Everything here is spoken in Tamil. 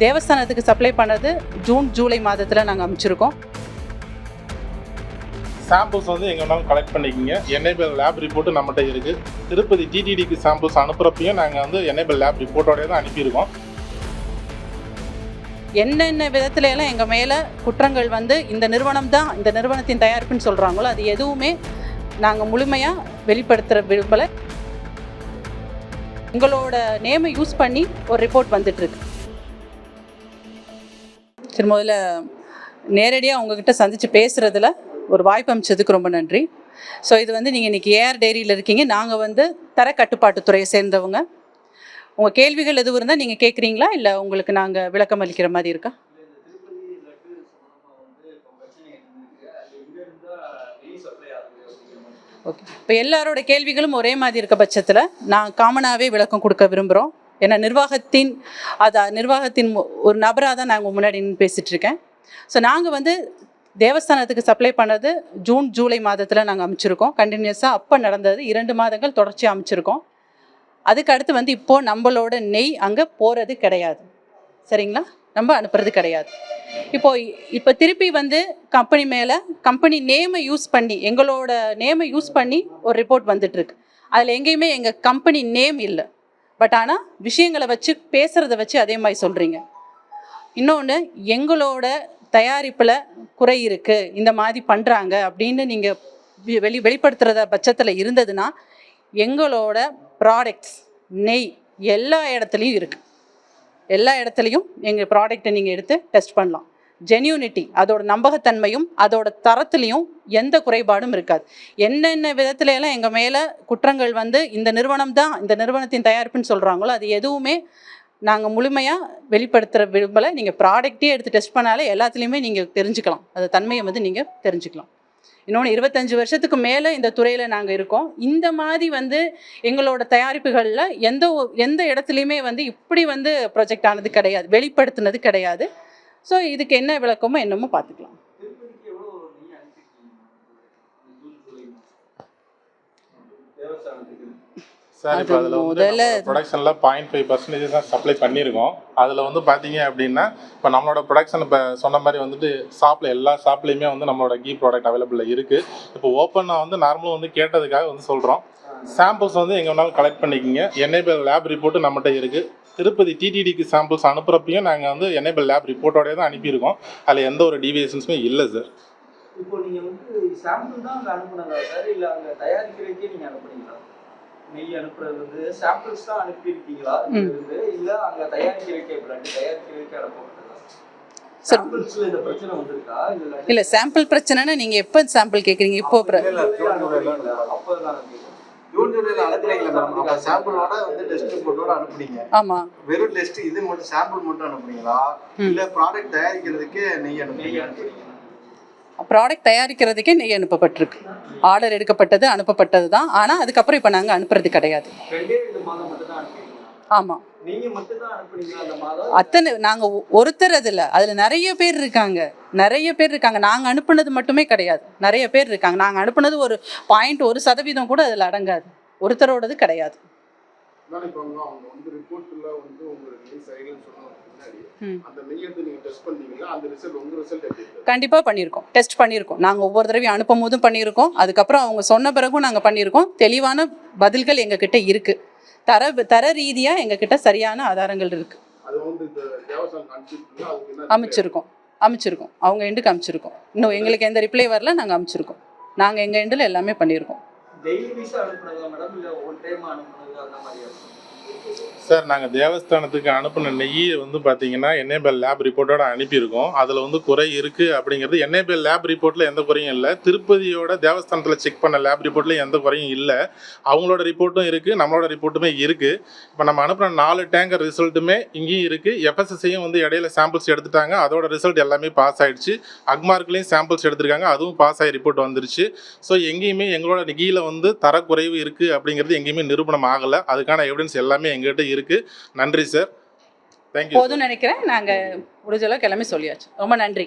தேவஸ்தானத்துக்கு சப்ளை பண்ணது ஜூன் ஜூலை மாதத்தில் நாங்கள் அமைச்சிருக்கோம். சாம்பிள்ஸ் வந்து எங்கே வேணாலும் கலெக்ட் பண்ணிக்கிங்க. எனேபிள் லேப் ரிப்போர்ட்டு நம்மகிட்ட இருக்குது. திருப்பதி டிடிடிக்கு சாம்பிள்ஸ் அனுப்புகிறப்பையும் நாங்கள் வந்து எனேபிள் லேப் ரிப்போர்ட்டோடய தான் அனுப்பியிருக்கோம். என்னென்ன விதத்துல எல்லாம் எங்கள் மேலே குற்றங்கள் வந்து இந்த நிறுவனம் தான் இந்த நிறுவனத்தின் தயாரிப்புன்னு சொல்கிறாங்களோ அது எதுவுமே நாங்கள் முழுமையாக வெளிப்படுத்துகிற விரும்பலை. உங்களோட நேமை யூஸ் பண்ணி ஒரு ரிப்போர்ட் வந்துட்டுருக்கு. சரி, முதல்ல நேரடியாக உங்ககிட்ட சந்தித்து பேசுகிறதுல ஒரு வாய்ப்பு அமைச்சதுக்கு ரொம்ப நன்றி. ஸோ இது வந்து நீங்கள் இன்றைக்கி ஏஆர் டைரியில் இருக்கீங்க. நாங்கள் வந்து தர கட்டுப்பாட்டுத்துறையை சேர்ந்தவங்க. உங்கள் கேள்விகள் எதுவும் இருந்தால் நீங்கள் கேட்குறீங்களா, இல்லை உங்களுக்கு நாங்கள் விளக்கம் அளிக்கிற மாதிரி இருக்கா? ஓகே, இப்போ எல்லாரோட கேள்விகளும் ஒரே மாதிரி இருக்க பட்சத்தில் நான் காமனாகவே விளக்கம் கொடுக்க விரும்புகிறோம். ஏன்னா நிர்வாகத்தின் ஒரு நபராக தான் நாங்கள் முன்னாடி பேசிகிட்ருக்கேன். ஸோ நாங்கள் வந்து தேவஸ்தானத்துக்கு சப்ளை பண்ணது ஜூன் ஜூலை மாதத்தில் நாங்கள் அமைச்சிருக்கோம். கண்டினியூஸாக அப்போ நடந்தது 2 மாதங்கள் தொடர்ச்சியாக அமைச்சிருக்கோம். அதுக்கு அடுத்து வந்து இப்போது நம்மளோட நெய் அங்கே போகிறது கிடையாது. சரிங்களா, நம்ம அனுப்புறது கிடையாது. இப்போ திருப்பி வந்து கம்பெனி மேலே கம்பெனி நேமை யூஸ் பண்ணி எங்களோட நேமை யூஸ் பண்ணி ஒரு ரிப்போர்ட் வந்துட்டுருக்கு. அதில் எங்கேயுமே எங்கள் கம்பெனி நேம் இல்லை. பட் ஆனால் விஷயங்களை வச்சு பேசுகிறத வச்சு அதே மாதிரி சொல்கிறீங்க. இன்னொன்று, எங்களோட தயாரிப்பில் குறை இருக்குது, இந்த மாதிரி பண்ணுறாங்க அப்படின்னு நீங்கள் வெளிப்படுத்துகிறத பட்சத்தில் இருந்ததுன்னா எங்களோட ப்ராடக்ட்ஸ் நெய் எல்லா இடத்துலையும் இருக்குது. எல்லா இடத்துலையும் எங்கள் ப்ராடக்டை நீங்கள் எடுத்து டெஸ்ட் பண்ணலாம். ஜென்யூனிட்டி, அதோட நம்பகத்தன்மையும் அதோட தரத்துலேயும் எந்த குறைபாடும் இருக்காது. என்னென்ன விதத்துல எல்லாம் எங்கள் மேலே குற்றங்கள் வந்து இந்த நிறுவனம் தான் இந்த நிறுவனத்தின் தயாரிப்புன்னு சொல்கிறாங்களோ அது எதுவுமே நாங்கள் முழுமையாக வெளிப்படுத்துகிற விரும்பலை. நீங்கள் ப்ராடக்டே எடுத்து டெஸ்ட் பண்ணாலே எல்லாத்துலேயுமே நீங்கள் தெரிஞ்சுக்கலாம், அது தன்மையை வந்து நீங்கள் தெரிஞ்சுக்கலாம். இன்னொன்று, 25 வருஷத்துக்கு மேலே இந்த துறையில் நாங்கள் இருக்கோம். இந்த மாதிரி வந்து எங்களோட தயாரிப்புகளில் எந்த இடத்துலையுமே வந்து இப்படி வந்து ப்ரொஜெக்ட் ஆனது கிடையாது, வெளிப்படுத்தினது கிடையாது. ஸோ இதுக்கு என்ன விளக்கமோ என்னமோ பார்த்துக்கலாம். சார், இப்போ அதில் முதல்ல ப்ரொடக்ஷனில் 0.5% தான் சப்ளை பண்ணியிருக்கோம். அதில் வந்து பார்த்தீங்க அப்படின்னா இப்போ நம்மளோட ப்ரொடக்ஷன் இப்போ சொன்ன மாதிரி வந்துட்டு எல்லா ஷாப்லேயுமே வந்து நம்மளோட கீ ப்ராடக்ட் அவைலபிளில் இருக்குது. இப்போ ஓப்பனாக வந்து நார்மலாக வந்து கேட்டதுக்காக வந்து சொல்கிறோம். சாம்பிள்ஸ் வந்து எங்கே வேணாலும் கலெக்ட் பண்ணிக்கிங்க. எனேபிள் லேப் ரிப்போர்ட்டு நம்மகிட்ட இருக்குது. திருப்பதி டிடிடிக்கு சாம்பிள்ஸ் அனுப்புகிறப்பையும் நாங்கள் வந்து எனேபிள் லேப் ரிப்போர்ட்டோடய தான் அனுப்பியிருக்கோம். அதில் எந்த ஒரு டீவியேஷன்ஸுமே இல்லை சார். இப்போ நீங்கள் வந்து சாம்பிள் தான் அங்கே அனுப்புனாங்களா சார், இல்லை அங்கே தயாரிக்கிறதுக்கே நீங்கள் அனுப்புனீங்களா? நெய் அனுப்புறது வந்து சாம்பிள்ஸ் தான் அனுப்பியிருக்கீங்களா, இல்லை அங்கே தயாரிக்கிறதுக்கே தயாரிக்கிறதுக்கே அனுப்பப்பட்டதா? சாம்பிள்ஸ்ல இந்த பிரச்சனை வந்திருக்கா? இல்லை, சாம்பிள் பிரச்சனைனா நீங்கள் எப்போ சாம்பிள் கேட்குறீங்க? இப்போ ஜூன் ஜூலைல அனுப்புறீங்களா மேம்? அப்ப சாம்பிளோட வந்து டெஸ்ட் ரிப்போர்ட்டோட அனுப்புனீங்க. ஆமா, வெறும் டெஸ்ட் இது மட்டும் சாம்பிள் மட்டும் அனுப்புறீங்களா, இல்ல ப்ராடக்ட் தயாரிக்கிறதுக்கு நெய் அனுப்புறீங்களா? ப்ராடக்ட் தயாரிக்கிறதுக்கே நெய் அனுப்பப்பட்டிருக்கு. ஆர்டர் எடுக்கப்பட்டது, அனுப்பப்பட்டது தான். ஆனால் அதுக்கப்புறம் இப்போ நாங்கள் அனுப்புறது கிடையாது. ஆமாம், அத்தனை நாங்கள் ஒருத்தர் அதில் நிறைய பேர் இருக்காங்க. நாங்கள் அனுப்புனது மட்டுமே கிடையாது, நிறைய பேர் இருக்காங்க. நாங்கள் அனுப்புனது ஒரு 0.1% கூட அதில் அடங்காது, ஒருத்தரோடது கிடையாது. கண்டிப்பாக பண்ணியிருக்கோம், டெஸ்ட் பண்ணியிருக்கோம். நாங்கள் ஒவ்வொரு தடவையும் அனுப்பும் போதும் பண்ணியிருக்கோம். அதுக்கப்புறம் அவங்க சொன்ன பிறகும் நாங்கள் பண்ணியிருக்கோம். தெளிவான பதில்கள் எங்ககிட்ட இருக்குது. தர ரீதியாக எங்ககிட்ட சரியான ஆதாரங்கள் இருக்குது. அமைச்சிருக்கோம் அவங்க எண்டுக்கு அமைச்சிருக்கோம். இன்னும் எங்களுக்கு எந்த ரிப்ளை வரல, நாங்கள் அமைச்சிருக்கோம். நாங்கள் எங்கள் எண்டில் எல்லாமே பண்ணியிருக்கோம். சார், நாங்கள் தேவஸ்தானத்துக்கு அனுப்பின நெய்யை வந்து பார்த்தீங்கன்னா எனேபிள் லேப் ரிப்போர்ட்டோட அனுப்பியிருக்கோம். அதில் வந்து குறை இருக்குது அப்படிங்கிறது எனேபிள் லேப் ரிப்போர்ட்டில் எந்த குறையும் இல்லை. திருப்பதியோட தேவஸ்தானத்தில் செக் பண்ண லேப் ரிப்போர்ட்லேயும் எந்த குறையும் இல்லை. அவங்களோட ரிப்போர்ட்டும் இருக்குது, நம்மளோட ரிப்போர்ட்டுமே இருக்குது. இப்போ நம்ம அனுப்பின 4 டேங்கர் ரிசல்ட்டுமே இங்கேயும் இருக்குது. எஃப்எஸ்எஸ்ஐயும் வந்து இடையில சாம்பிள்ஸ் எடுத்துட்டாங்க, அதோட ரிசல்ட் எல்லாமே பாஸ் ஆகிடுச்சு. அக்மார்க்லேயும் சாம்பிள்ஸ் எடுத்திருக்காங்க, அதுவும் பாஸ் ஆகி ரிப்போர்ட் வந்துருச்சு. ஸோ எங்கேயுமே எங்களோட நெய்யில் வந்து தரக்குறைவு இருக்குது அப்படிங்கிறது எங்கேயுமே நிரூபணம் ஆகலை. அதுக்கான எவிடன்ஸ் எல்லாமே எங்கள்கிட்ட இருக்குது. நன்றி சார், தேங்க்யூ. போதும்னு நினைக்கிறேன். நாங்கள் முடிஞ்சளவுக்கு எல்லாமே சொல்லியாச்சு. ரொம்ப நன்றி.